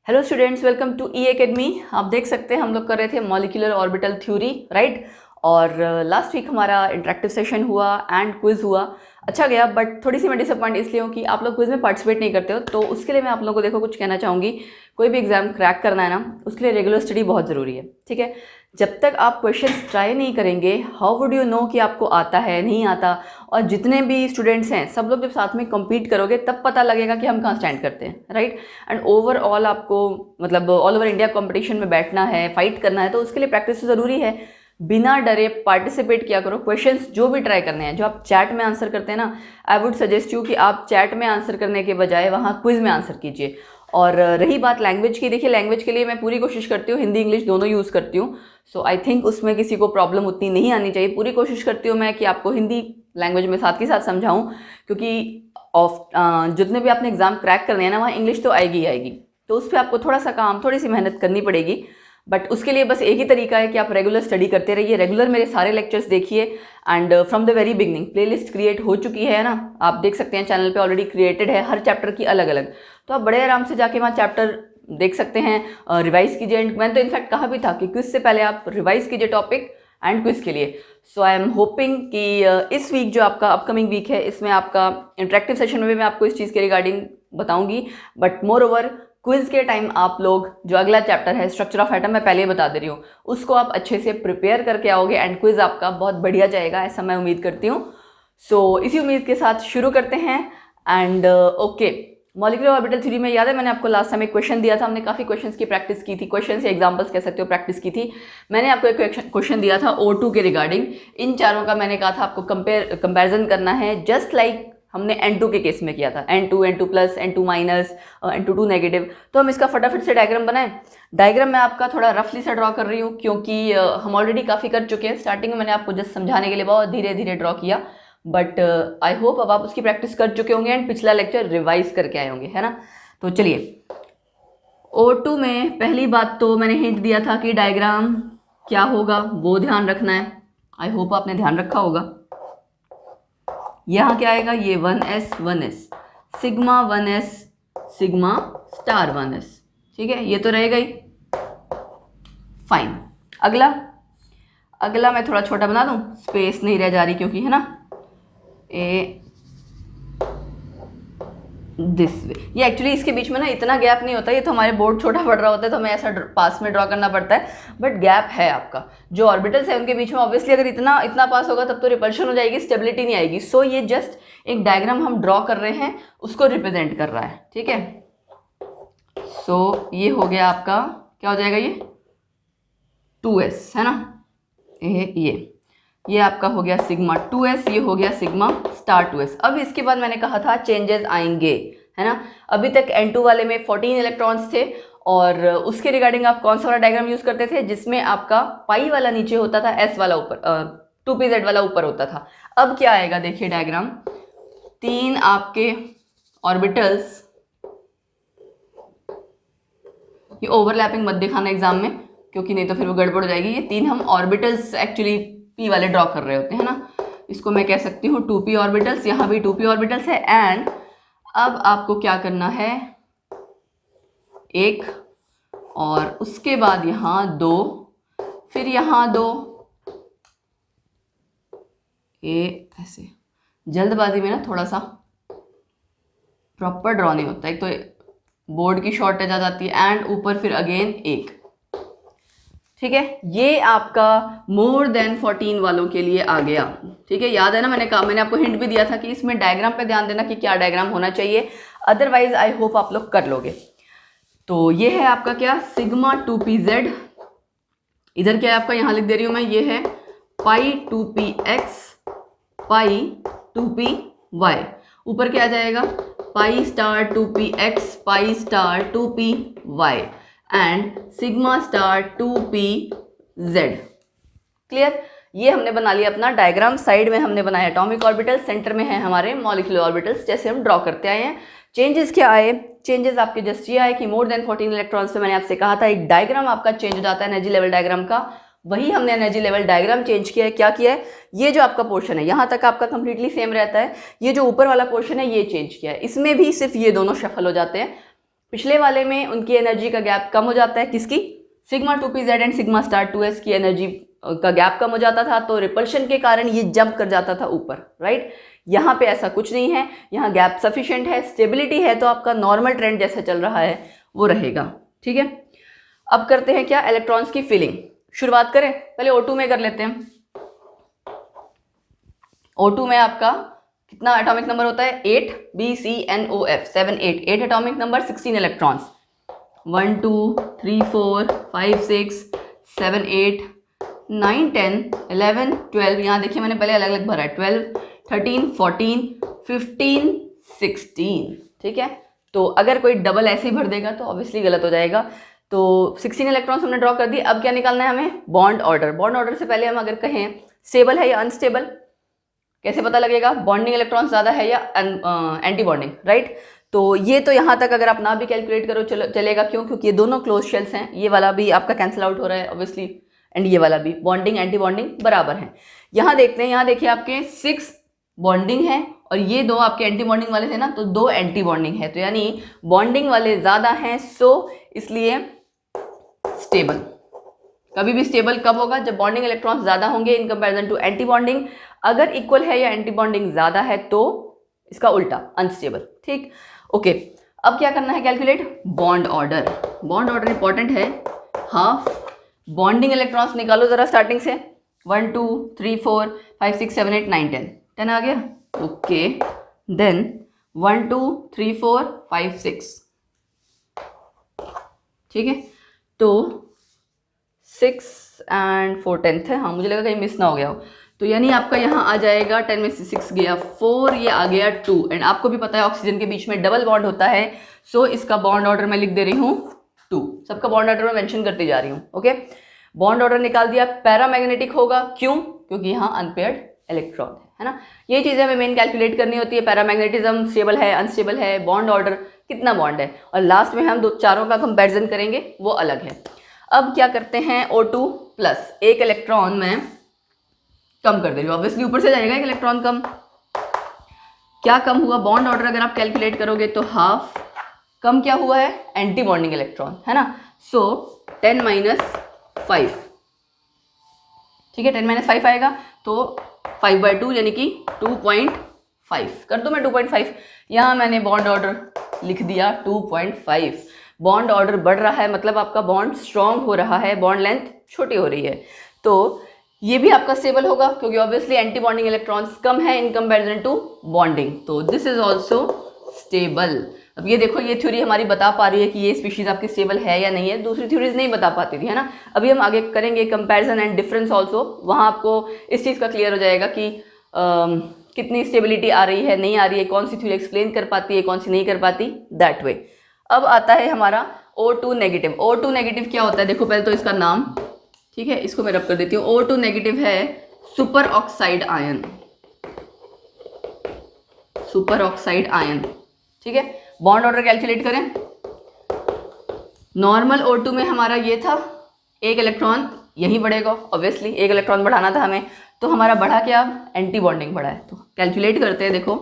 Hello students, welcome to E academy. आप देख सकते हैं हम लोग कर रहे थे मॉलिक्यूलर ऑर्बिटल थ्योरी, राइट। और लास्ट वीक हमारा इंटरेक्टिव सेशन हुआ एंड क्विज हुआ। अच्छा गया, बट थोड़ी सी मैं डिसअपॉइंट इसलिए हूँ कि आप लोग क्विज में पार्टिसिपेट नहीं करते हो। तो उसके लिए मैं आप लोगों को देखो कुछ कहना चाहूँगी। कोई भी एग्जाम क्रैक करना है ना, उसके लिए रेगुलर स्टडी बहुत ज़रूरी है, ठीक है। जब तक आप क्वेश्चंस ट्राई नहीं करेंगे, हाउ वुड यू नो कि आपको आता है नहीं आता। और जितने भी स्टूडेंट्स हैं सब लोग जब साथ में compete करोगे तब पता लगेगा कि हम कहाँ स्टैंड करते हैं, राइट। एंड ओवरऑल आपको मतलब ऑल ओवर इंडिया कंपटीशन में बैठना है, फाइट करना है, तो उसके लिए प्रैक्टिस तो ज़रूरी है। बिना डरे पार्टिसिपेट किया करो। क्वेश्चंस जो भी ट्राई करने हैं, जो आप चैट में आंसर करते हैं ना, आई वुड सजेस्ट यू कि आप चैट में आंसर करने के बजाय वहाँ क्विज में आंसर कीजिए। और रही बात लैंग्वेज की, देखिए लैंग्वेज के लिए मैं पूरी कोशिश करती हूँ, हिंदी इंग्लिश दोनों यूज़ करती हूँ। सो आई थिंक उसमें किसी को प्रॉब्लम उतनी नहीं आनी चाहिए। पूरी कोशिश करती हूँ मैं कि आपको हिंदी लैंग्वेज में साथ के साथ समझाऊँ, क्योंकि जितने भी आपने एग्जाम क्रैक करने हैं ना, वहाँ इंग्लिश तो आएगी ही आएगी। तो उस पर आपको थोड़ा सा काम, थोड़ी सी मेहनत करनी पड़ेगी। बट उसके लिए बस एक ही तरीका है कि आप रेगुलर स्टडी करते रहिए, रेगुलर मेरे सारे लेक्चर्स देखिए। And from the very beginning playlist create हो चुकी है ना, आप देख सकते हैं चैनल पे ऑलरेडी क्रिएटेड है, हर चैप्टर की अलग अलग। तो आप बड़े आराम से जाके वहाँ चैप्टर देख सकते हैं, रिवाइज कीजिए। मैंने तो इनफैक्ट कहा भी था कि क्विज से पहले आप रिवाइज कीजिए टॉपिक एंड क्विज के लिए। सो आई एम होपिंग कि इस वीक जो आपका अपकमिंग वीक है, इसमें आपका इंटरेक्टिव सेशन में भी मैं आपको इस चीज़ के रिगार्डिंग बताऊंगी। बट मोर ओवर क्विज के टाइम आप लोग जो अगला चैप्टर है स्ट्रक्चर ऑफ एटम, मैं पहले ही बता दे रही हूँ, उसको आप अच्छे से प्रिपेयर करके आओगे एंड क्विज आपका बहुत बढ़िया जाएगा, ऐसा मैं उम्मीद करती हूँ। सो इसी उम्मीद के साथ शुरू करते हैं। And okay, molecular orbital theory में याद है मैंने आपको लास्ट टाइम एक क्वेश्चन दिया था, हमने काफ़ी क्वेश्चंस की प्रैक्टिस की थी, क्वेश्चंस या एग्जांपल्स कह सकते हो, प्रैक्टिस की थी। मैंने आपको एक क्वेश्चन दिया था O2 के रिगार्डिंग। इन चारों का मैंने कहा था आपको कंपैरिजन करना है, जस्ट लाइक हमने N2 के केस में किया था, N2 N2 plus N2 minus N2 negative. तो हम इसका फटाफट से डायग्राम बनाएं। डायग्राम मैं आपका थोड़ा रफली सा ड्रॉ कर रही हूँ, क्योंकि हम ऑलरेडी काफ़ी कर चुके हैं। स्टार्टिंग में मैंने आपको जस्ट समझाने के लिए बहुत धीरे धीरे ड्रॉ किया, बट आई होप अब आप उसकी प्रैक्टिस कर चुके होंगे एंड पिछला लेक्चर रिवाइज करके आए होंगे, है ना। तो चलिए, O2 में पहली बात तो मैंने हिंट दिया था कि डायग्राम क्या होगा वो ध्यान रखना है। आई होप आपने ध्यान रखा होगा। यहाँ क्या आएगा, ये 1s sigma 1s sigma star 1s, ठीक है, ये तो रहेगा ही, फाइन। अगला मैं थोड़ा छोटा बना दूँ, स्पेस नहीं रह जा रही क्योंकि, है ना, ए दिस वे। ये एक्चुअली इसके बीच में ना इतना गैप नहीं होता, ये तो हमारे बोर्ड छोटा पड़ रहा होता है तो हमें ऐसा पास में ड्रॉ करना पड़ता है, बट गैप है आपका। जो ऑर्बिटल्स है उनके बीच में ऑब्वियसली अगर इतना इतना पास होगा तब तो रिपल्शन हो जाएगी, स्टेबिलिटी नहीं आएगी। सो ये जस्ट एक डायग्राम हम ड्रॉ कर रहे हैं, उसको रिप्रेजेंट कर रहा है, ठीक है। सो ये हो गया आपका, क्या हो जाएगा, ये 2s है ना, ये आपका हो गया सिग्मा 2s, ये हो गया सिग्मा स्टार 2s। अब इसके बाद मैंने कहा था चेंजेस आएंगे, है ना। अभी तक N2 वाले में 14 इलेक्ट्रॉन्स थे, और उसके रिगार्डिंग आप कौन सा वाला डायग्राम यूज करते थे, जिसमें आपका पाई वाला नीचे होता था, S वाला ऊपर, 2pz वाला ऊपर होता था। अब क्या आएगा, देखिए डायग्राम, 3 आपके ऑर्बिटल्स, ये ओवरलैपिंग मत दिखाना एग्जाम में क्योंकि नहीं तो फिर वो गड़बड़ हो जाएगी। ये 3 हम ऑर्बिटल्स एक्चुअली p वाले ड्रॉ कर रहे होते हैं ना, इसको मैं कह सकती हूँ 2p ऑर्बिटल्स, यहाँ भी 2p ऑर्बिटल्स है। एंड अब आपको क्या करना है, एक, और उसके बाद यहाँ 2, फिर यहाँ 2, ये ऐसे जल्दबाजी में ना थोड़ा सा प्रॉपर ड्रॉ नहीं होता, एक तो बोर्ड की शॉर्टेज आ जाती है, एंड ऊपर फिर अगेन एक, ठीक है। ये आपका मोर देन 14 वालों के लिए आ गया, ठीक है। याद है ना, मैंने आपको हिंट भी दिया था कि इसमें डायग्राम पे ध्यान देना कि क्या डायग्राम होना चाहिए, अदरवाइज आई होप आप लोग कर लोगे। तो ये है आपका क्या, सिग्मा 2pz, इधर क्या है आपका, यहाँ लिख दे रही हूँ मैं, ये है पाई 2px पाई 2py, ऊपर क्या आ जाएगा, pi star 2px pi star 2py and sigma star 2pz। Clear, ये हमने बना लिया अपना डायग्राम। साइड में हमने बनाया एटॉमिक ऑर्बिटल, सेंटर में है हमारे मॉलिक्यूलर ऑर्बिटल्स, जैसे हम ड्रॉ करते आए हैं। चेंजेस क्या आए, चेंजेस आपके जस्ट ये आए कि मोर देन 14 इलेक्ट्रॉन्स पे मैंने आपसे कहा था एक डायग्राम आपका चेंज हो जाता है एनर्जी लेवल डायग्राम का, वही हमने एनर्जी लेवल डायग्राम चेंज किया है। क्या किया है, ये जो आपका पोर्शन है यहाँ तक आपका कंप्लीटली सेम रहता है, ये जो ऊपर वाला पोर्शन है ये चेंज किया है, इसमें भी सिर्फ ये दोनों शफल हो जाते हैं। पिछले वाले में उनकी एनर्जी का गैप कम हो जाता है, किसकी, sigma 2pz and sigma star 2s की एनर्जी का गैप कम हो जाता था, तो रिपल्शन के कारण ये जंप कर जाता था ऊपर, राइट। यहाँ पे ऐसा कुछ नहीं है, यहाँ गैप सफिशिएंट है, स्टेबिलिटी है, तो आपका नॉर्मल ट्रेंड जैसा चल रहा है वो रहेगा, ठीक है। अब करते हैं क्या, इलेक्ट्रॉन्स की फिलिंग। शुरुआत करें, पहले O2 में कर लेते हैं। O2 में आपका कितना एटॉमिक नंबर होता है, 8, BCNOF 7 8 एटॉमिक नंबर, 16 इलेक्ट्रॉन्स, 1 2 3 4 5 6 7 8 9 10 11 12, यहाँ देखिए मैंने पहले अलग अलग भरा है, 12 13 14 15 16, ठीक है। तो अगर कोई डबल ऐसे ही भर देगा तो ऑब्वियसली गलत हो जाएगा। तो 16 इलेक्ट्रॉन्स हमने ड्रॉ कर दिए। अब क्या निकालना है हमें, बॉन्ड ऑर्डर। बॉन्ड ऑर्डर से पहले हम अगर कहें स्टेबल है या अनस्टेबल, कैसे पता लगेगा, बॉन्डिंग इलेक्ट्रॉन ज़्यादा है या एंटी बॉन्डिंग, राइट। तो ये तो यहाँ तक अगर आप ना भी कैलकुलेट करो चलेगा, क्यों, क्योंकि ये दोनों क्लोज शेल्स हैं, ये वाला भी आपका कैंसिल आउट हो रहा है ऑब्वियसली, एंड ये वाला भी, बॉन्डिंग एंटी बॉन्डिंग बराबर है। यहाँ देखते हैं, यहाँ देखिए आपके 6 बॉन्डिंग है और ये 2 आपके एंटी बॉन्डिंग वाले थे ना, तो 2 एंटी बॉन्डिंग है, तो यानी बॉन्डिंग वाले ज़्यादा हैं, सो इसलिए स्टेबल। कभी भी स्टेबल कब होगा, जब बॉन्डिंग इलेक्ट्रॉन्स ज़्यादा होंगे in comparison to anti bonding. अगर इक्वल है या एंटी बॉन्डिंग ज़्यादा है तो इसका उल्टा, अनस्टेबल, ठीक, ओके। अब क्या करना है, calculate bond order. Bond order important है। हाफ बॉन्डिंग इलेक्ट्रॉन्स निकालो ज़रा स्टार्टिंग से, 1 2 3 4 5 6 7 8 9 10 10 आ गया, ओके। देन 1 2 3 4 5 6, ठीक है। तो 6 and 4 10th है, हाँ मुझे लगा कहीं मिस ना हो गया हो। तो यानी आपका यहाँ आ जाएगा 10 में से 6 गया 4, ये आ गया 2, एंड आपको भी पता है ऑक्सीजन के बीच में डबल बॉन्ड होता है, सो इसका बॉन्ड ऑर्डर मैं लिख दे रही हूँ 2। सबका बॉन्ड ऑर्डर मैं मेंशन करती जा रही हूँ, ओके। बॉन्ड ऑर्डर निकाल दिया। पैरामैग्नेटिक होगा, क्यों, क्योंकि यहाँ अनपेयर्ड इलेक्ट्रॉन है ना। ये चीज़ें हमें मेन कैलकुलेट करनी होती है, पैरामैग्नेटिज्म, स्टेबल है अनस्टेबल है, बॉन्ड ऑर्डर, कितना बॉन्ड है, और लास्ट में हम चारों का कंपेरिजन करेंगे, वो अलग है। अब क्या करते हैं, O2 प्लस, एक इलेक्ट्रॉन में कम कर दे रही हूँ, ऑब्वियसली ऊपर से जाएगा एक इलेक्ट्रॉन कम। क्या कम हुआ, बॉन्ड ऑर्डर अगर आप कैलकुलेट करोगे तो हाफ, कम क्या हुआ है, एंटी बॉन्डिंग इलेक्ट्रॉन, है ना। सो 10 - 5, ठीक है, 10 - 5 आएगा, तो 5/2 यानी कि 2.5 कर दूँ मैं, 2.5। यहाँ मैंने बॉन्ड ऑर्डर लिख दिया 2.5। बॉन्ड ऑर्डर बढ़ रहा है, मतलब आपका बॉन्ड स्ट्रॉन्ग हो रहा है, बॉन्ड लेंथ छोटी हो रही है, तो ये भी आपका स्टेबल होगा, क्योंकि ऑब्वियसली एंटी बॉन्डिंग इलेक्ट्रॉन्स कम है इन कंपैरिजन टू बॉन्डिंग, तो दिस इज ऑल्सो स्टेबल। अब ये देखो, ये थ्योरी हमारी बता पा रही है कि ये स्पीशीज आपकी स्टेबल है या नहीं है, दूसरी थ्योरीज नहीं बता पाती थी, है ना। अभी हम आगे करेंगे कंपैरिजन एंड डिफरेंस ऑल्सो, वहाँ आपको इस चीज़ का क्लियर हो जाएगा कि कितनी स्टेबिलिटी आ रही है, नहीं आ रही है, कौन सी थ्योरी एक्सप्लेन कर पाती है, कौन सी नहीं कर पाती, दैट वे। अब आता है हमारा O2 नेगेटिव। O2 नेगेटिव क्या होता है, देखो पहले तो इसका नाम, ठीक है, इसको मैं रब कर देती हूँ। O2 नेगेटिव है super oxide ion, super oxide ion, ठीक है। बॉन्ड ऑर्डर कैलकुलेट करें, नॉर्मल O2 में हमारा ये था, एक इलेक्ट्रॉन यहीं बढ़ेगा, ऑब्वियसली एक इलेक्ट्रॉन बढ़ाना था हमें, तो हमारा बढ़ा क्या, एंटी बॉन्डिंग बढ़ा है। तो कैलकुलेट करते हैं, देखो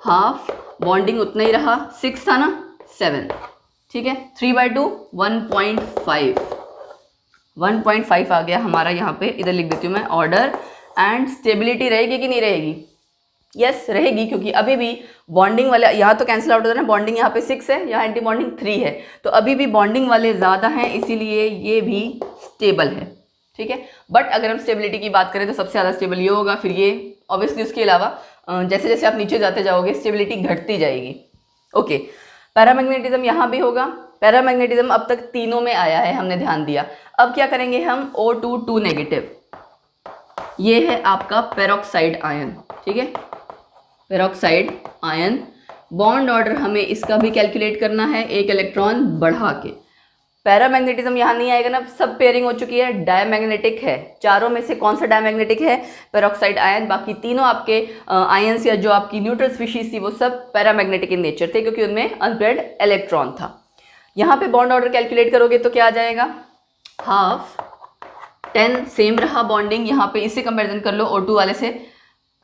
हाफ बॉन्डिंग उतना ही रहा, 6 था ना, 7, ठीक है, 3/2 1.5, 1.5 आ गया हमारा। यहाँ पे इधर लिख देती हूँ मैं ऑर्डर। एंड स्टेबिलिटी रहेगी कि नहीं रहेगी, यस रहेगी, क्योंकि अभी भी बॉन्डिंग वाले, यहाँ तो कैंसिल आउट होता है ना, बॉन्डिंग यहाँ पे 6 है, यहाँ एंटी बॉन्डिंग 3 है, तो अभी भी बॉन्डिंग वाले ज़्यादा हैं, इसीलिए ये भी स्टेबल है, ठीक है। बट अगर हम स्टेबिलिटी की बात करें तो सबसे ज़्यादा स्टेबल ये होगा, फिर ये ऑब्वियसली, उसके अलावा जैसे जैसे आप नीचे जाते जाओगे स्टेबिलिटी घटती जाएगी, ओके। पैरामैग्नेटिज्म यहाँ भी होगा, पैरामैग्नेटिज्म अब तक तीनों में आया है, हमने ध्यान दिया। अब क्या करेंगे हम, O2 नेगेटिव, ये है आपका पेरोक्साइड आयन, ठीक है, पेरोक्साइड आयन। बॉन्ड ऑर्डर हमें इसका भी कैलकुलेट करना है, एक इलेक्ट्रॉन बढ़ा के। पैरामैग्नेटिज्म यहाँ नहीं आएगा ना, सब पेयरिंग हो चुकी है, डायमैग्नेटिक है। चारों में से कौन सा डायमैग्नेटिक है, पेरोक्साइड आयन। बाकी तीनों आपके आयन्स या जो आपकी न्यूट्रल स्पीशीज थी वो सब पैरामैग्नेटिक इन नेचर थे, क्योंकि उनमें अनपेयर्ड इलेक्ट्रॉन था। यहाँ पे बॉन्ड ऑर्डर कैलकुलेट करोगे तो क्या आ जाएगा, हाफ 10 सेम रहा बॉन्डिंग, यहाँ पे इससे कंपेरिजन कर लो O2 वाले से,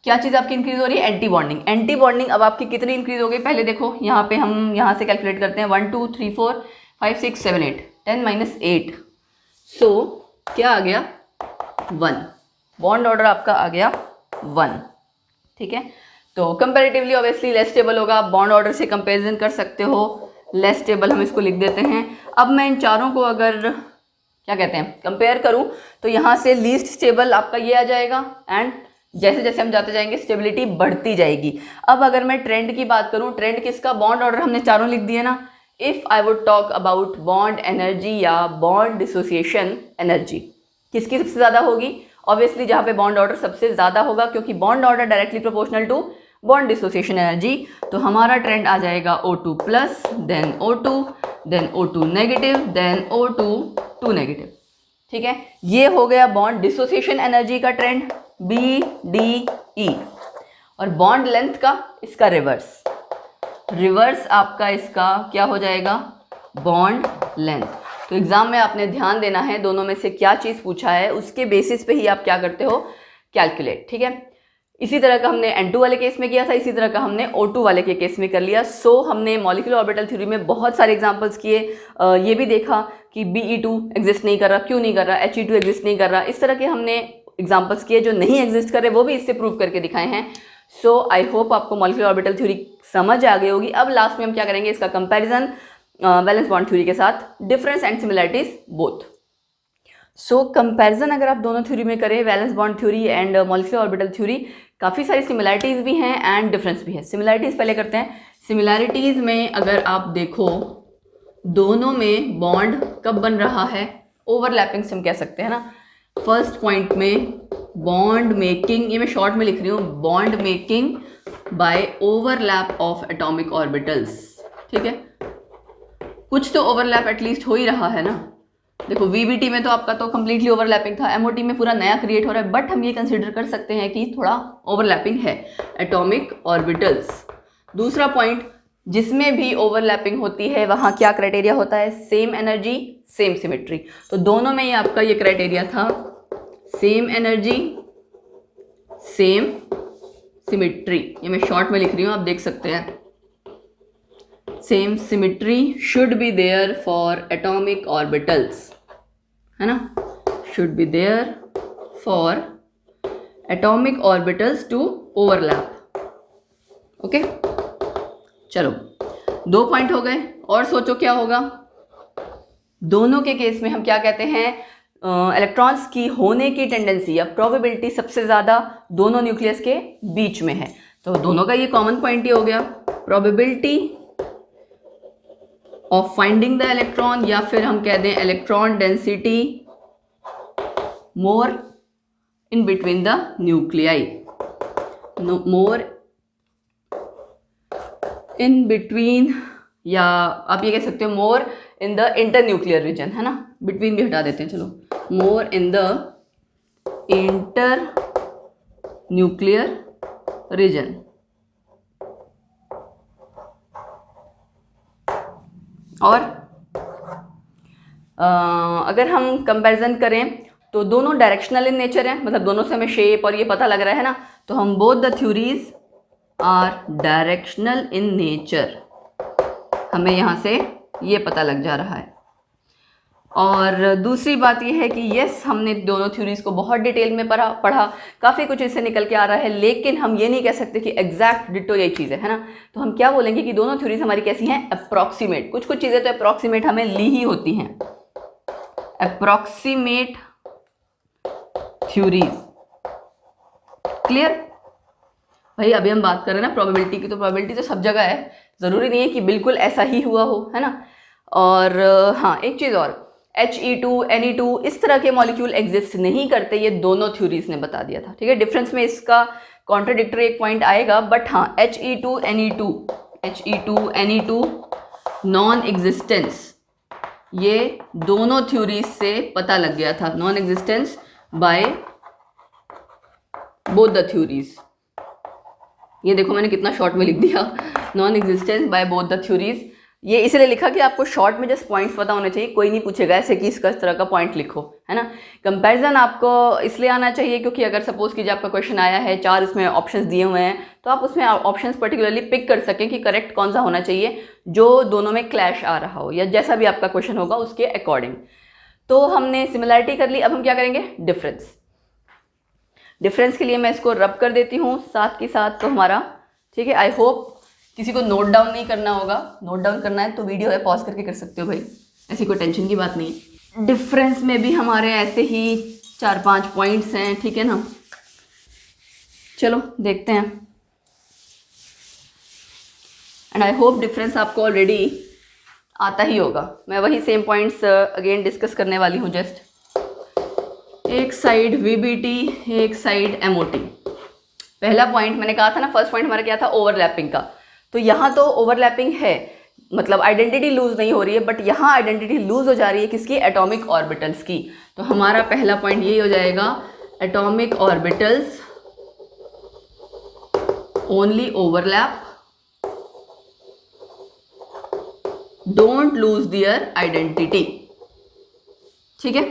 क्या चीज़ आपकी इंक्रीज हो रही है? Anti bonding. एंटी बॉन्डिंग अब आपकी कितनी इंक्रीज हो गई पहले देखो, यहाँ पे हम यहाँ से कैलकुलेट करते हैं 1 2 3 4 5 6 7 8 10 माइनस 8, सो क्या आ गया? 1। बॉन्ड ऑर्डर आपका आ गया 1, ठीक है। तो कंपैरेटिवली ऑब्वियसली लेस स्टेबल होगा, आप बॉन्ड ऑर्डर से कंपैरिजन कर सकते हो, लेस स्टेबल हम इसको लिख देते हैं। अब मैं इन चारों को अगर क्या कहते हैं कंपेयर करूं तो यहाँ से लीस्ट स्टेबल आपका ये आ जाएगा, एंड जैसे जैसे हम जाते जाएंगे स्टेबिलिटी बढ़ती जाएगी। अब अगर मैं ट्रेंड की बात करूं, ट्रेंड किसका? बॉन्ड ऑर्डर हमने चारों लिख दिए ना। If I would talk about bond energy या बॉन्ड डिसोसिएशन एनर्जी, किसकी सबसे ज़्यादा होगी? ऑब्वियसली जहाँ पे बॉन्ड ऑर्डर सबसे ज़्यादा होगा, क्योंकि bond order directly proportional to bond dissociation energy. तो हमारा ट्रेंड आ जाएगा O2 plus, then O2, then O2 negative, then O2 2 negative, ठीक है। ये हो गया बॉन्ड डिसोसिएशन एनर्जी का ट्रेंड BDE। और बॉन्ड लेंथ का इसका रिवर्स, रिवर्स आपका इसका क्या हो जाएगा? Bond length. तो एग्जाम में आपने ध्यान देना है दोनों में से क्या चीज़ पूछा है, उसके बेसिस पे ही आप क्या करते हो? कैलकुलेट, ठीक है। इसी तरह का हमने N2 वाले केस में किया था, इसी तरह का हमने O2 वाले के केस में कर लिया। सो हमने मॉलिक्यूलर ऑर्बिटल थ्योरी में बहुत सारे एग्जांपल्स किए, ये भी देखा कि BE2 एग्जिस्ट नहीं कर रहा, क्यों नहीं कर रहा, HE2 एग्जिस्ट नहीं कर रहा, इस तरह के हमने एग्जांपल्स किए। जो नहीं एग्जिस्ट कर रहे वो भी इससे प्रूव करके दिखाए हैं। सो आई होप आपको मॉलिक्यूलर ऑर्बिटल थ्योरी समझ आ गई होगी। अब लास्ट में हम क्या करेंगे? इसका कंपैरिजन वैलेंस बॉन्ड थ्योरी के साथ, difference and similarities both. So comparison अगर आप दोनों थ्योरी में करें, valence bond theory and molecular orbital theory, काफ़ी सारी सिमिलैरिटीज़ भी हैं एंड डिफरेंस भी है। सिमिलैरिटीज़ पहले करते हैं। सिमिलैरिटीज़ में अगर आप देखो, दोनों में बॉन्ड कब बन रहा है? ओवरलैपिंग से हम कह सकते हैं ना। फर्स्ट पॉइंट में बॉन्ड मेकिंग, ये मैं शॉर्ट में लिख रही हूँ, bond making by overlap of atomic orbitals, ठीक है। कुछ तो ओवरलैप एटलीस्ट हो ही रहा है ना। देखो VBT में तो आपका तो कंप्लीटली ओवरलैपिंग था, MOT में पूरा नया क्रिएट हो रहा है, बट हम ये कंसिडर कर सकते हैं कि थोड़ा ओवरलैपिंग है एटॉमिक ऑर्बिटल्स। दूसरा पॉइंट, जिसमें भी ओवरलैपिंग होती है वहाँ क्या क्राइटेरिया होता है? Same energy same symmetry. तो दोनों में ही आपका ये क्राइटेरिया था, सेम एनर्जी सेम सिमेट्री। ये मैं शॉर्ट में लिख रही हूँ, आप देख सकते हैं। Same symmetry should be there for atomic orbitals, है ना, should be there for atomic orbitals to overlap. Okay, चलो 2 पॉइंट हो गए। और सोचो क्या होगा? दोनों के केस में हम क्या कहते हैं? इलेक्ट्रॉन्स की होने की टेंडेंसी या प्रोबेबिलिटी सबसे ज़्यादा दोनों न्यूक्लियस के बीच में है। तो दोनों का ये कॉमन पॉइंट ही हो गया, probability of finding the electron, या फिर हम कह दें electron density more in between the nuclei, more in between, या आप ये कह सकते हो more in the inter nuclear region, है ना, बिटवीन भी हटा देते हैं, चलो, more in the inter nuclear region. और अगर हम कंपैरिजन करें तो दोनों डायरेक्शनल इन नेचर है, मतलब दोनों से हमें शेप और ये पता लग रहा है ना, तो हम both the theories are directional in nature, हमें यहाँ से ये पता लग जा रहा है। और दूसरी बात ये है कि यस, हमने दोनों थ्योरीज को बहुत डिटेल में पढ़ा, काफ़ी कुछ इससे निकल के आ रहा है, लेकिन हम ये नहीं कह सकते कि एग्जैक्ट डिटो यही चीज़ है ना। तो हम क्या बोलेंगे कि दोनों थ्योरीज हमारी कैसी हैं? अप्रॉक्सीमेट। कुछ कुछ चीज़ें तो अप्रॉक्सीमेट हमें ली ही होती हैं, अप्रॉक्सीमेट थ्योरीज। क्लियर भाई? अभी हम बात कर रहे हैं ना प्रोबेबिलिटी की, तो प्रोबेबिलिटी तो सब जगह है, ज़रूरी नहीं है कि बिल्कुल ऐसा ही हुआ हो, है ना। और हाँ, एक चीज़ और, HE2 Ne2 इस तरह के मॉलिक्यूल एग्जिस्ट नहीं करते, ये दोनों थ्योरीज ने बता दिया था, ठीक है। डिफरेंस में इसका कॉन्ट्राडिक्टरी एक पॉइंट आएगा, बट हाँ, HE2 Ne2 नॉन एग्जिस्टेंस, ये दोनों थ्योरीज से पता लग गया था, non existence by both the theories. ये देखो मैंने कितना शॉर्ट में लिख दिया, non existence by both the theories. ये इसलिए लिखा कि आपको शॉर्ट में जस्ट पॉइंट्स पता होने चाहिए, कोई नहीं पूछेगा ऐसे कि इसका इस तरह का पॉइंट लिखो, है ना। कंपैरिजन आपको इसलिए आना चाहिए क्योंकि अगर सपोज कीजिए आपका क्वेश्चन आया है, 4 इसमें ऑप्शंस दिए हुए हैं, तो आप उसमें ऑप्शंस पर्टिकुलरली पिक कर सकें कि करेक्ट कौन सा होना चाहिए जो दोनों में क्लैश आ रहा हो, या जैसा भी आपका क्वेश्चन होगा उसके अकॉर्डिंग। तो हमने सिमिलैरिटी कर ली, अब हम क्या करेंगे, डिफरेंस। डिफरेंस के लिए मैं इसको रब कर देती हूँ साथ के साथ, तो हमारा ठीक है। आई होप किसी को नोट डाउन नहीं करना होगा, नोट डाउन करना है तो वीडियो है पॉज करके कर सकते हो भाई, ऐसी कोई टेंशन की बात नहीं है। डिफरेंस में भी हमारे ऐसे ही 4-5 पॉइंट्स हैं, ठीक है ना। चलो देखते हैं, एंड आई होप डिफरेंस आपको ऑलरेडी आता ही होगा। मैं वही सेम पॉइंट्स अगेन डिस्कस करने वाली हूँ। जस्ट एक साइड वीबीटी, एक साइड एमओटी। पहला पॉइंट मैंने कहा था ना, फर्स्ट पॉइंट हमारा क्या था, ओवरलैपिंग का। तो यहाँ तो ओवरलैपिंग है, मतलब आइडेंटिटी लूज नहीं हो रही है, बट यहाँ आइडेंटिटी लूज हो जा रही है किसकी, एटॉमिक ऑर्बिटल्स की। तो हमारा पहला पॉइंट यही हो जाएगा, atomic orbitals only overlap, don't lose their identity, ठीक है,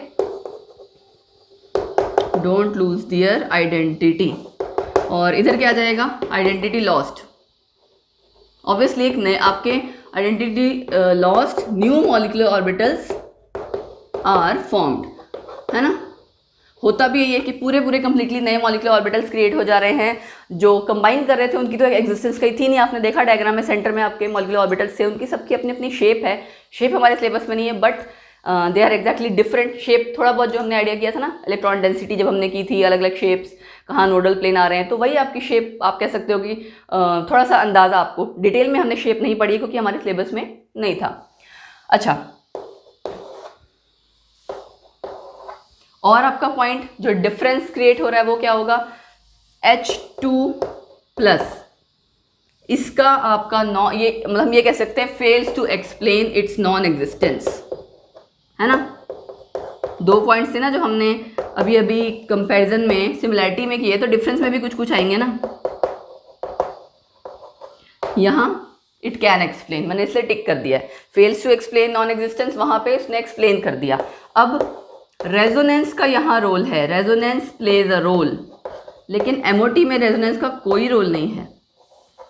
डोंट लूज देयर आइडेंटिटी। और इधर क्या आ जाएगा, आइडेंटिटी लॉस्ट। ऑब्वियसली एक नए आपके identity lost, new molecular orbitals are formed, है ना। होता भी यही है कि पूरे कंप्लीटली नए मॉलिक्यूलर ऑर्बिटल्स क्रिएट हो जा रहे हैं। जो कंबाइन कर रहे थे उनकी तो एग्जिस्टेंस कहीं थी नहीं, आपने देखा डायग्राम में सेंटर में आपके मॉलिक्यूलर ऑर्बिटल्स थे, उनकी सबकी अपनी अपनी शेप है। शेप हमारे सिलेबस में नहीं है, but they are exactly different shape. थोड़ा बहुत जो हमने आइडिया किया था ना, इलेक्ट्रॉन डेंसिटी जब हमने की थी, अलग अलग शेप्स, कहाँ नोडल प्लेन आ रहे हैं, तो वही आपकी शेप आप कह सकते हो कि थोड़ा सा अंदाज़ा आपको। डिटेल में हमने शेप नहीं पढ़ी क्योंकि हमारे सिलेबस में नहीं था। अच्छा, और आपका पॉइंट जो डिफरेंस क्रिएट हो रहा है वो क्या होगा, H2+। इसका आपका ये मतलब हम ये कह सकते हैं fails to explain its non existence, है ना। 2 पॉइंट्स थे ना जो हमने अभी अभी कंपैरिजन में सिमिलैरिटी में किए, तो डिफरेंस में भी कुछ आएंगे ना। यहाँ इट कैन एक्सप्लेन, मैंने इसलिए टिक कर दिया है। Fails to explain non existence, वहां पे उसने एक्सप्लेन कर दिया। अब रेजोनेंस का यहाँ रोल है, रेजोनेंस प्लेज अ रोल, लेकिन एमओटी में रेजोनेंस का कोई रोल नहीं है,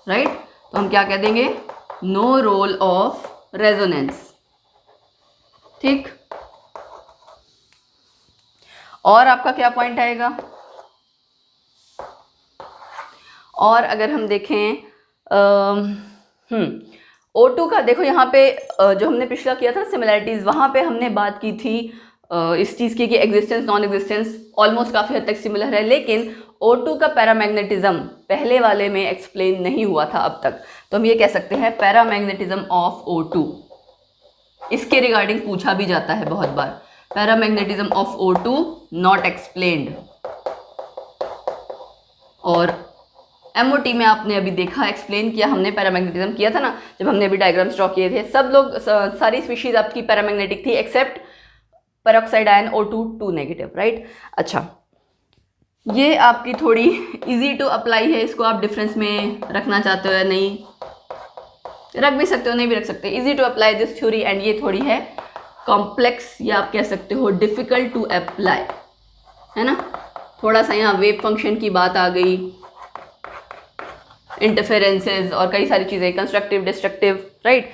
राइट। तो हम क्या कह देंगे, नो रोल ऑफ रेजोनेंस, ठीक। और आपका क्या पॉइंट आएगा, और अगर हम देखें O2 का, देखो यहाँ पे जो हमने पिछला किया था सिमिलैरिटीज, वहाँ पे हमने बात की थी इस चीज़ की कि एग्जिस्टेंस नॉन एग्जिस्टेंस ऑलमोस्ट काफ़ी हद तक सिमिलर है, लेकिन O2 का पैरामैग्नेटिज्म पहले वाले में एक्सप्लेन नहीं हुआ था अब तक। तो हम ये कह सकते हैं पैरामैग्नेटिज्म ऑफ O2, इसके रिगार्डिंग पूछा भी जाता है बहुत बार। Paramagnetism of O2 not explained. और MOT में आपने अभी देखा, एक्सप्लेन किया हमने, पैरामैग्नेटिज्म किया था ना जब हमने अभी डायग्राम्स ड्रॉ किए थे। सब लोग सारी स्पीशीज आपकी पैरामैग्नेटिक थी except peroxide ion O2 2 negative, right. अच्छा, ये आपकी थोड़ी इजी टू अप्लाई है, इसको आप डिफरेंस में रखना चाहते हो या नहीं रख भी सकते हो, नहीं भी रख सकते। Easy to apply this theory, and ये थोड़ी है कॉम्प्लेक्स, या आप कह सकते हो डिफिकल्ट टू अप्लाई, है ना। थोड़ा सा यहाँ वेव फंक्शन की बात आ गई, इंटरफेरेंसेज और कई सारी चीज़ें, कंस्ट्रक्टिव डिस्ट्रक्टिव, राइट।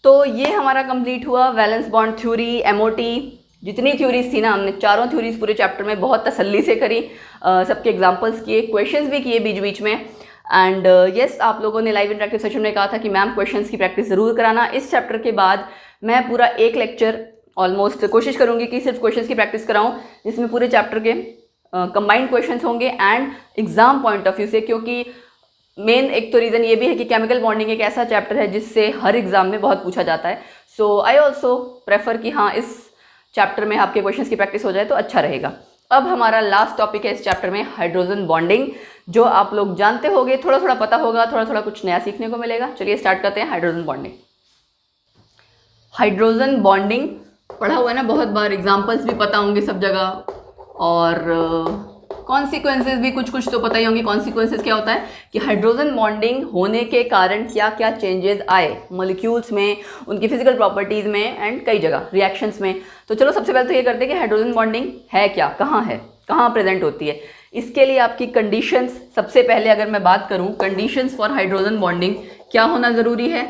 तो ये हमारा कंप्लीट हुआ वैलेंस बॉन्ड थ्योरी, MOT। जितनी थ्योरीज थी ना, हमने चारों थ्योरीज पूरे चैप्टर में बहुत तसल्ली से करी, सबके एग्जांपल्स किए, क्वेश्चंस भी किए बीच बीच में। एंड यस, आप लोगों ने लाइव इंटरेक्टिव सेशन में कहा था कि मैम क्वेश्चंस की प्रैक्टिस ज़रूर कराना। इस चैप्टर के बाद मैं पूरा एक लेक्चर ऑलमोस्ट कोशिश करूँगी कि सिर्फ क्वेश्चंस की प्रैक्टिस कराऊँ, जिसमें पूरे चैप्टर के कंबाइंड क्वेश्चंस होंगे and exam point of view से। क्योंकि मेन एक तो रीज़न ये भी है कि केमिकल बॉन्डिंग एक ऐसा चैप्टर है जिससे हर एग्जाम में बहुत पूछा जाता है। सो आई ऑल्सो प्रेफर कि हाँ, इस चैप्टर में आपके क्वेश्चंस की प्रैक्टिस हो जाए तो अच्छा रहेगा। अब हमारा लास्ट टॉपिक है इस चैप्टर में, हाइड्रोजन बॉन्डिंग, जो आप लोग जानते होंगे, थोड़ा थोड़ा पता होगा, थोड़ा थोड़ा कुछ नया सीखने को मिलेगा। चलिए स्टार्ट करते हैं हाइड्रोजन बॉन्डिंग। हाइड्रोजन बॉन्डिंग पढ़ा हुआ है ना बहुत बार, एग्जाम्पल्स भी पता होंगे सब जगह, और कॉन्सिक्वेंसेज भी कुछ कुछ तो पता ही होंगे। कॉन्सिक्वेंसेज क्या होता है कि हाइड्रोजन बॉन्डिंग होने के कारण क्या क्या चेंजेस आए मॉलिक्यूल्स में, उनकी फिजिकल प्रॉपर्टीज में एंड कई जगह रिएक्शंस में। तो चलो सबसे पहले तो ये करते हैं कि हाइड्रोजन बॉन्डिंग है क्या, कहाँ प्रेजेंट होती है। इसके लिए आपकी कंडीशंस, सबसे पहले अगर मैं बात करूँ कंडीशंस फॉर हाइड्रोजन बॉन्डिंग क्या होना ज़रूरी है।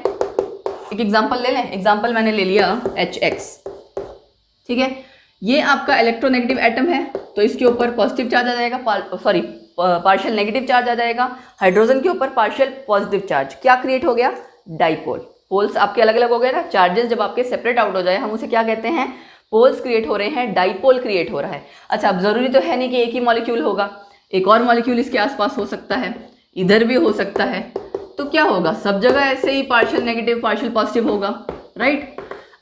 एक एग्जाम्पल ले लें। एग्जाम्पल मैंने ले लिया HX, ठीक है। ये आपका इलेक्ट्रोनेगेटिव एटम है तो इसके ऊपर पॉजिटिव चार्ज आ जाएगा, पार्शियल नेगेटिव चार्ज आ जाएगा। हाइड्रोजन के ऊपर पार्शियल पॉजिटिव चार्ज, क्या क्रिएट हो गया, डाइपोल। पोल्स आपके अलग अलग हो गए ना, चार्जेस जब आपके सेपरेट आउट हो जाए हम उसे क्या कहते हैं, पोल्स क्रिएट हो रहे हैं, डाइपोल क्रिएट हो रहा है। अच्छा, अब जरूरी तो है नहीं कि एक ही मॉलिक्यूल होगा, एक और मॉलिक्यूल इसके आसपास हो सकता है, इधर भी हो सकता है। तो क्या होगा, सब जगह ऐसे ही पार्शियल नेगेटिव पार्शियल पॉजिटिव होगा, राइट।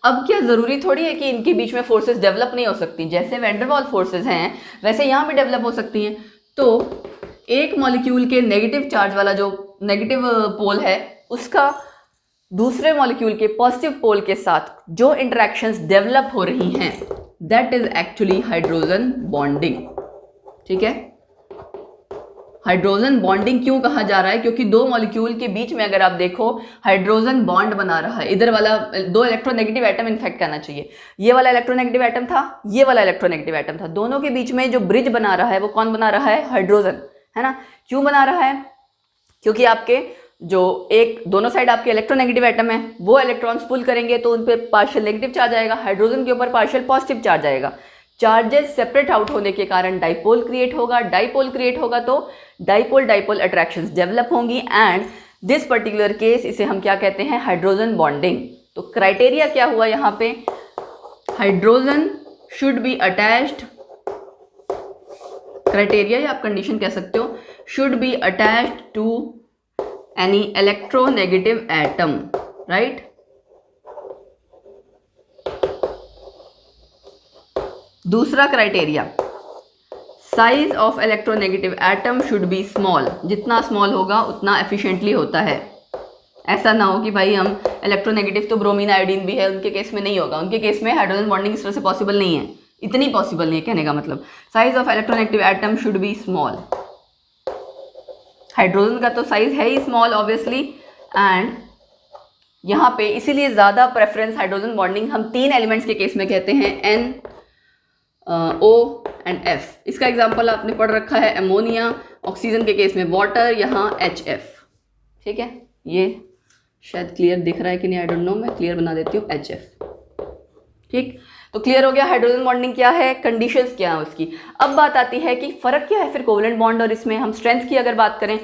अब क्या ज़रूरी थोड़ी है कि इनके बीच में फोर्सेस डेवलप नहीं हो सकती, जैसे वैंडरवाल फोर्सेस हैं वैसे यहाँ भी डेवलप हो सकती हैं। तो एक मॉलिक्यूल के नेगेटिव चार्ज वाला जो नेगेटिव पोल है उसका दूसरे मॉलिक्यूल के पॉजिटिव पोल के साथ जो इंटरेक्शंस डेवलप हो रही हैं that is actually hydrogen bonding, ठीक है। हाइड्रोजन बॉन्डिंग क्यों कहा जा रहा है, क्योंकि दो मॉलिक्यूल के बीच में अगर आप देखो हाइड्रोजन बॉन्ड बना रहा है। इधर वाला दो इलेक्ट्रोनेगेटिव एटम इनफैक्ट कहना चाहिए, ये वाला इलेक्ट्रोनेगेटिव एटम था, ये वाला इलेक्ट्रोनेगेटिव एटम था, दोनों के बीच में जो ब्रिज बना रहा है वो कौन बना रहा है, हाइड्रोजन, है ना। क्यों बना रहा है, क्योंकि आपके जो एक दोनों साइड आपके इलेक्ट्रोनेगेटिव एटम है वो इलेक्ट्रॉन्स पुल करेंगे तो उन पर पार्शियल नेगेटिव चार्ज आएगा, हाइड्रोजन के ऊपर पार्शियल पॉजिटिव चार्ज आएगा। चार्जेस सेपरेट आउट होने के कारण डाइपोल क्रिएट होगा, डाइपोल क्रिएट होगा तो डाइपोल डाइपोल अट्रैक्शंस डेवलप होंगी एंड दिस पर्टिकुलर केस इसे हम क्या कहते हैं, हाइड्रोजन बॉन्डिंग। तो क्राइटेरिया क्या हुआ यहाँ पे, hydrogen should be attached, criteria या आप कंडीशन कह सकते हो, should be attached to any electronegative atom, right. दूसरा criteria, size of electronegative atom should be small, जितना स्मॉल होगा उतना एफिशिएंटली होता है। ऐसा ना हो कि भाई हम इलेक्ट्रोनेगेटिव तो ब्रोमीन आयोडीन भी है, उनके केस में नहीं होगा, उनके केस में हाइड्रोजन बॉन्डिंग इस तरह से पॉसिबल नहीं है, इतनी पॉसिबल नहीं है कहने का मतलब। Size of electronegative atom should be small, hydrogen का तो साइज है ही स्मॉल ऑब्वियसली एंड यहाँ पे इसीलिए ज़्यादा प्रेफरेंस हाइड्रोजन बॉन्डिंग हम तीन एलिमेंट्स के केस में कहते हैं, N, O एंड F। इसका एग्जांपल आपने पढ़ रखा है अमोनिया, ऑक्सीजन के केस में वाटर, यहाँ HF, ठीक है। ये शायद क्लियर दिख रहा है कि नहीं, आई डोंट नो, मैं क्लियर बना देती हूँ, HF, ठीक। तो क्लियर हो गया हाइड्रोजन बॉन्डिंग क्या है, कंडीशंस क्या है उसकी। अब बात आती है कि फ़र्क क्या है फिर कोवलेंट बॉन्ड और इसमें। हम स्ट्रेंथ की अगर बात करें,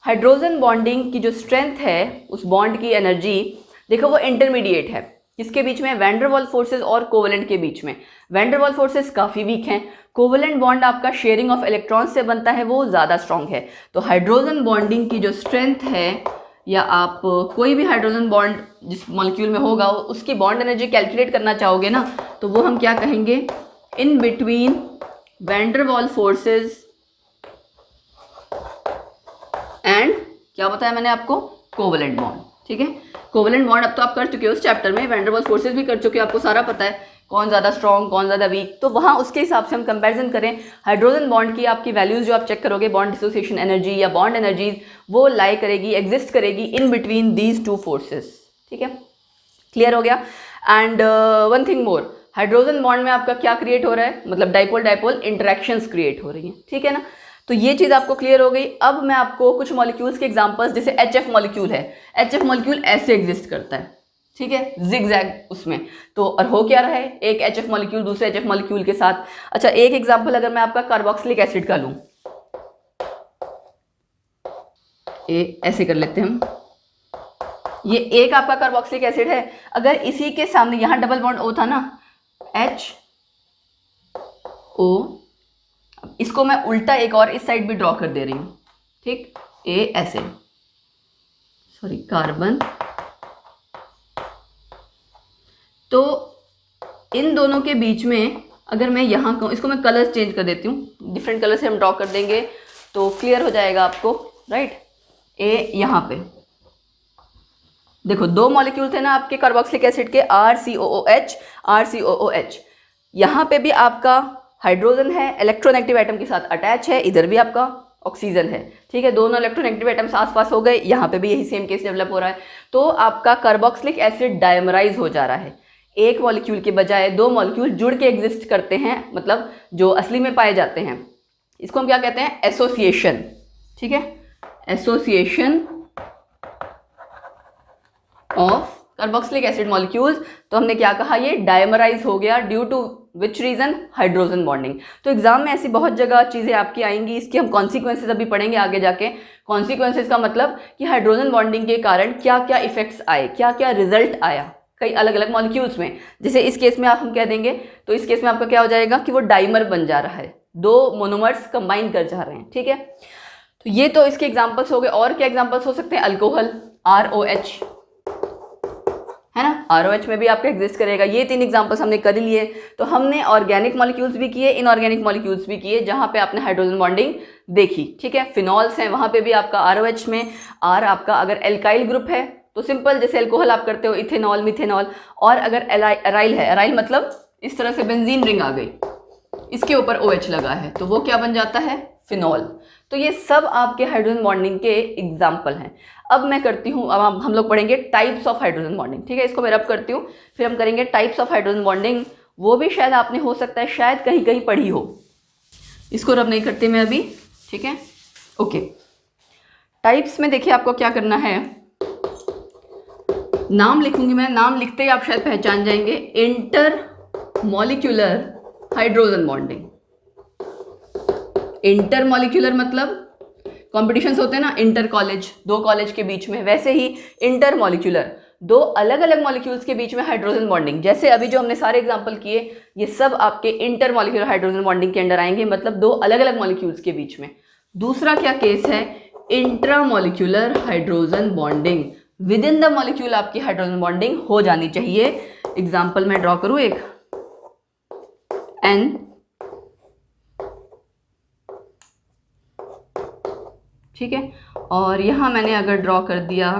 हाइड्रोजन बॉन्डिंग की जो स्ट्रेंथ है उस बॉन्ड की एनर्जी देखो वो इंटरमीडिएट है, किसके बीच में, वैंडरवाल फोर्सेस और कोवलेंट के बीच में। वैंडरवाल फोर्सेस काफ़ी वीक हैं, कोवलेंट बॉन्ड आपका शेयरिंग ऑफ इलेक्ट्रॉन्स से बनता है, वो ज़्यादा स्ट्रॉन्ग है। तो हाइड्रोजन बॉन्डिंग की जो स्ट्रेंथ है, या आप कोई भी हाइड्रोजन बॉन्ड जिस मॉलिक्यूल में होगा उसकी बॉन्ड एनर्जी कैलकुलेट करना चाहोगे ना, तो वो हम क्या कहेंगे, इन बिटवीन वैंडरवाल फोर्सेस एंड क्या बताया मैंने आपको, कोवलेंट बॉन्ड, ठीक है। कोवलेंट बॉन्ड अब तो आप कर चुके हो उस चैप्टर में, वैंडरवाल फोर्सेस भी कर चुके हो, आपको सारा पता है कौन ज़्यादा स्ट्रॉन्ग कौन ज़्यादा वीक। तो वहाँ उसके हिसाब से हम कंपैरिजन करें, हाइड्रोजन बॉन्ड की आपकी वैल्यूज़ जो आप चेक करोगे, बॉन्ड डिसोसिएशन एनर्जी या बॉन्ड एनर्जीज, वो लाई करेगी, एग्जिस्ट करेगी in between these two forces, ठीक है। क्लियर हो गया। And one thing more, hydrogen bond में आपका क्या क्रिएट हो रहा है, मतलब डाइपोल डाइपोल इंटरेक्शंस क्रिएट हो रही हैं, ठीक है ना। तो ये चीज़ आपको क्लियर हो गई। अब मैं आपको कुछ मॉलिक्यूल्स के एग्जांपल्स, जैसे HF मॉलिक्यूल है, HF मॉलिक्यूल ऐसे एग्जिस्ट करता है, ठीक है, जिगजैग उसमें। तो और हो क्या रहा है, एक HF मॉलिक्यूल दूसरे HF मॉलिक्यूल के साथ। अच्छा, एक एग्जांपल अगर मैं आपका कार्बोक्सिलिक एसिड का लूँ, ऐसे कर लेते हैं हम, ये एक आपका कार्बोक्सिलिक एसिड है, अगर इसी के सामने यहाँ डबल बॉन्ड O था ना, HO, इसको मैं उल्टा एक और इस साइड भी ड्रॉ कर दे रही हूँ, ठीक, A एसिड, सॉरी कार्बन। तो इन दोनों के बीच में अगर मैं यहाँ कहूँ, इसको मैं कलर्स चेंज कर देती हूँ, डिफरेंट कलर से हम ड्रॉ कर देंगे तो क्लियर हो जाएगा आपको, राइट। ए यहाँ पे देखो दो मॉलिक्यूल थे ना आपके कार्बोक्सिलिक एसिड के, RCOOH RCOOH, यहाँ पे भी आपका हाइड्रोजन है, इलेक्ट्रोनेगेटिव एटम के साथ अटैच है, इधर भी आपका ऑक्सीजन है, ठीक है, दोनों इलेक्ट्रोनेगेटिव एटम्स आसपास हो गए, यहाँ पे भी यही सेम केस डेवलप हो रहा है। तो आपका कार्बोक्सिलिक एसिड डायमराइज हो जा रहा है, एक मॉलिक्यूल के बजाय दो मॉलिक्यूल जुड़ के एग्जिस्ट करते हैं, मतलब जो असली में पाए जाते हैं। इसको हम क्या कहते हैं? एसोसिएशन, ठीक है, association of carboxylic acid molecules. तो हमने क्या कहा? ये डायमराइज हो गया due to which reason? Hydrogen bonding. तो एग्जाम में ऐसी बहुत जगह चीज़ें आपकी आएंगी, इसके हम कॉन्सिक्वेंसेज अभी पढ़ेंगे आगे जाके। कॉन्सिक्वेंसेज का मतलब कि हाइड्रोजन बॉन्डिंग के कारण क्या क्या इफेक्ट्स आए, क्या क्या रिजल्ट आया कई अलग अलग मॉलिक्यूल्स में। जैसे इस केस में आप हम कह देंगे, तो इस केस में आपका क्या हो जाएगा कि वो डाइमर बन जा रहा है, दो मोनोमर्स कंबाइन कर जा रहे हैं, ठीक है। तो ये तो इसके एग्जाम्पल्स हो गए। और क्या एग्जाम्पल्स हो सकते हैं? अल्कोहल, ROH, है ना, ROH में भी आपका एग्जिस्ट करेगा। ये तीन एग्जांपल्स हमने कर लिए। तो हमने ऑर्गेनिक मॉलिक्यूल्स भी किए, इनऑर्गेनिक मॉलिक्यूल्स भी किए, जहां पे आपने हाइड्रोजन बॉन्डिंग देखी, ठीक है। फिनॉल्स हैं, वहां पे भी आपका ROH में R आपका अगर एल्काइल ग्रुप है तो सिंपल जैसे अल्कोहल आप करते हो इथेनॉल, मिथेनॉल। और अगर एराइल है, एराइल मतलब इस तरह से बेंजीन रिंग आ गई, इसके ऊपर OH लगा है, तो वो क्या बन जाता है? फिनॉल। तो ये सब आपके हाइड्रोजन बॉन्डिंग के एग्जाम्पल हैं। अब मैं करती हूँ, अब हम लोग पढ़ेंगे टाइप्स ऑफ हाइड्रोजन बॉन्डिंग, ठीक है। इसको मैं रब करती हूँ, फिर हम करेंगे टाइप्स ऑफ हाइड्रोजन बॉन्डिंग। वो भी शायद आपने हो सकता है शायद कहीं कहीं पढ़ी हो, इसको रब नहीं करती मैं अभी, ठीक है, ओके। टाइप्स में देखिए आपको क्या करना है, नाम लिखूंगी मैं, नाम लिखते ही आप शायद पहचान जाएंगे। Inter molecular hydrogen bonding. Inter molecular मतलब कॉम्पिटिशन्स होते हैं ना, इंटर कॉलेज, दो कॉलेज के बीच में, वैसे ही इंटर मॉलिक्यूलर, दो अलग अलग मॉलिक्यूल्स के बीच में हाइड्रोजन बॉन्डिंग। जैसे अभी जो हमने सारे एग्जांपल किए, ये सब आपके इंटर मॉलिक्यूलर हाइड्रोजन बॉन्डिंग के अंडर आएंगे, मतलब दो अलग अलग मॉलिक्यूल्स के बीच में। दूसरा क्या केस है? Intra molecular hydrogen bonding. With in the molecule आपकी हाइड्रोजन बॉन्डिंग हो जानी चाहिए। एग्जाम्पल मैं ड्रॉ करूं एक, N, ठीक है, और यहाँ मैंने अगर ड्रॉ कर दिया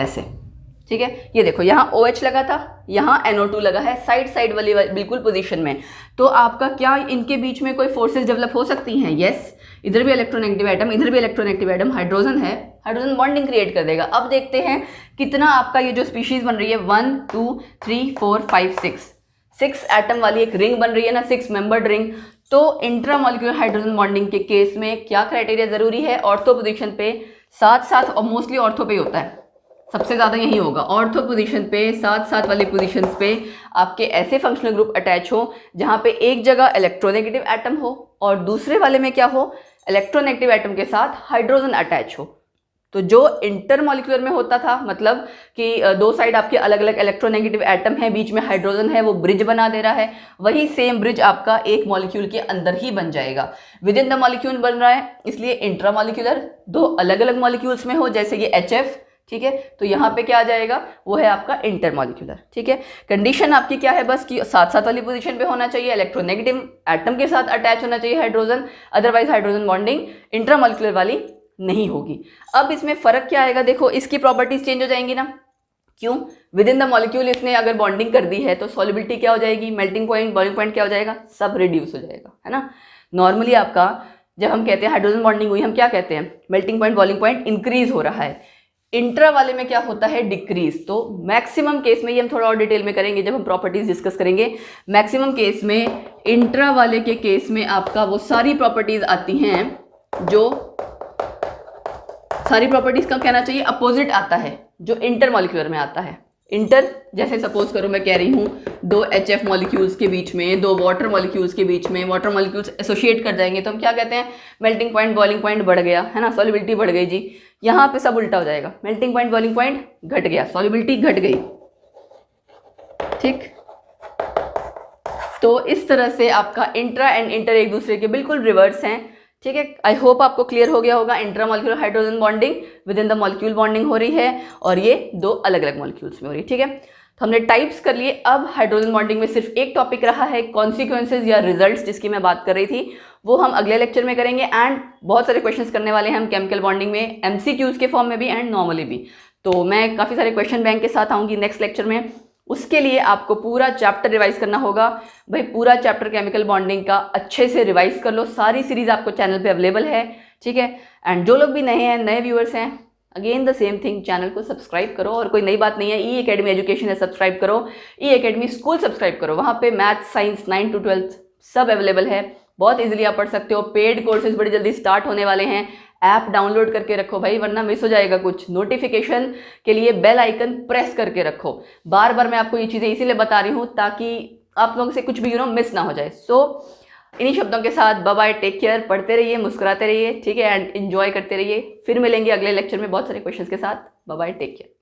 ऐसे, ठीक है, ये देखो यहाँ OH लगा था, यहाँ NO2 लगा है, साइड साइड वाली बिल्कुल पोजीशन में। तो आपका क्या इनके बीच में कोई फोर्सेस डेवलप हो सकती हैं? यस, इधर भी इलेक्ट्रोनेगेटिव एटम, इधर भी इलेक्ट्रोनेगेटिव एटम, हाइड्रोजन है, हाइड्रोजन बॉन्डिंग क्रिएट कर देगा। अब देखते हैं कितना आपका ये जो स्पीशीज बन रही है, 1 2 3 4 5 6 एटम वाली एक रिंग बन रही है ना, 6 मेंबर्ड रिंग। तो इंट्रा मॉलिक्यूलर हाइड्रोजन बॉन्डिंग के केस में क्या क्राइटेरिया जरूरी है? ऑर्थो पोजीशन पे साथ साथ, और मोस्टली ऑर्थो पे होता है, सबसे ज़्यादा यही होगा, ऑर्थो पोजीशन पे साथ साथ वाले पोजीशंस पे आपके ऐसे फंक्शनल ग्रुप अटैच हो जहाँ पे एक जगह इलेक्ट्रोनेगेटिव एटम हो और दूसरे वाले में क्या हो? इलेक्ट्रोनेगेटिव एटम के साथ हाइड्रोजन अटैच हो। तो जो इंटर मॉलिक्यूलर में होता था, मतलब कि दो साइड आपके अलग अलग इलेक्ट्रोनेगेटिव एटम है, बीच में हाइड्रोजन है, वो ब्रिज बना दे रहा है, वही सेम ब्रिज आपका एक मॉलिक्यूल के अंदर ही बन जाएगा। विद इन द मॉलिक्यूल बन रहा है, इसलिए इंट्रा मॉलिक्यूलर, दो अलग अलग मॉलिक्यूल्स में हो, जैसे ये HF, ठीक है। तो यहाँ पे क्या आ जाएगा? वो है आपका इंटर मॉलिक्यूलर, ठीक है। कंडीशन आपकी क्या है? बस कि साथ साथ वाली पोजीशन पे होना चाहिए, इलेक्ट्रोनेगेटिव एटम के साथ अटैच होना चाहिए hydrogen, otherwise hydrogen bonding intra molecular वाली नहीं होगी। अब इसमें फर्क क्या आएगा? देखो, इसकी प्रॉपर्टीज चेंज हो जाएंगी ना। क्यों? विद इन द मॉलिक्यूल इसने अगर बॉन्डिंग कर दी है तो सॉल्युबिलिटी क्या हो जाएगी? मेल्टिंग पॉइंट, बॉइलिंग पॉइंट क्या हो जाएगा? सब रिड्यूस हो जाएगा, है ना। नॉर्मली आपका जब हम कहते हैं हाइड्रोजन बॉन्डिंग हुई, हम क्या कहते हैं? Melting point, boiling point increase हो रहा है। इंट्रा वाले में क्या होता है? डिक्रीज। तो मैक्सिमम केस में, ये हम थोड़ा और डिटेल में करेंगे जब हम प्रॉपर्टीज डिस्कस करेंगे, मैक्सिमम केस में इंट्रा वाले के केस में आपका वो सारी प्रॉपर्टीज आती हैं जो, सारी प्रॉपर्टीज का कहना चाहिए अपोजिट आता है जो इंटर मॉलिक्यूलर में आता है। इंटर, जैसे सपोज करो मैं कह रही हूँ दो HF मॉलिक्यूल्स के बीच में, दो वाटर मॉलिक्यूल्स के बीच में, वाटर मॉलिक्यूल्स एसोसिएट कर जाएंगे तो हम क्या कहते हैं? मेल्टिंग पॉइंट, बॉइलिंग पॉइंट बढ़ गया, है ना, सॉल्युबिलिटी बढ़ गई जी। यहाँ पे सब उल्टा हो जाएगा, मेल्टिंग पॉइंट, बॉइलिंग पॉइंट घट गया, सॉल्युबिलिटी घट गई, ठीक। तो इस तरह से आपका इंट्रा एंड इंटर एक दूसरे के बिल्कुल रिवर्स हैं, ठीक है। आई होप आपको क्लियर हो गया होगा। Intra molecular hydrogen bonding, with in the molecule bonding हो रही है, और ये दो अलग अलग मॉलिक्यूल्स में हो रही है, ठीक है। तो हमने टाइप्स कर लिए। अब हाइड्रोजन बॉन्डिंग में सिर्फ एक टॉपिक रहा है, कॉन्सिक्वेंसेज या रिजल्ट्स, जिसकी मैं बात कर रही थी, वो हम अगले लेक्चर में करेंगे। एंड बहुत सारे क्वेश्चंस करने वाले हैं हम केमिकल बॉन्डिंग में, MCQs के फॉर्म में भी एंड नॉर्मली भी। तो मैं काफ़ी सारे क्वेश्चन बैंक के साथ आऊँगी नेक्स्ट लेक्चर में। उसके लिए आपको पूरा चैप्टर रिवाइज करना होगा। भाई पूरा चैप्टर केमिकल बॉन्डिंग का अच्छे से रिवाइज कर लो, सारी सीरीज आपको चैनल पे अवेलेबल है, ठीक है। एंड जो लोग भी नए हैं, नए व्यूअर्स हैं, again the same thing, channel को सब्सक्राइब करो, और कोई नई बात नहीं है, ई एकेडमी एजुकेशन है, सब्सक्राइब करो, ई एकेडमी स्कूल सब्सक्राइब करो, वहाँ पे मैथ साइंस 9 to 12 सब अवेलेबल है, बहुत इजीली आप पढ़ सकते हो। पेड कोर्सेज बड़ी जल्दी स्टार्ट होने वाले हैं, ऐप डाउनलोड करके रखो भाई, वरना मिस हो जाएगा कुछ। नोटिफिकेशन के लिए बेल आइकन प्रेस करके रखो। बार बार मैं आपको ये चीज़ें इसीलिए बता रही हूँ ताकि आप लोगों से कुछ भी मिस ना हो जाए। सो इन्हीं शब्दों के साथ बाय बाय, टेक केयर, पढ़ते रहिए, मुस्कुराते रहिए, ठीक है, एंड एंजॉय करते रहिए। फिर मिलेंगे अगले लेक्चर में बहुत सारे क्वेश्चंस के साथ। Bye bye, take care.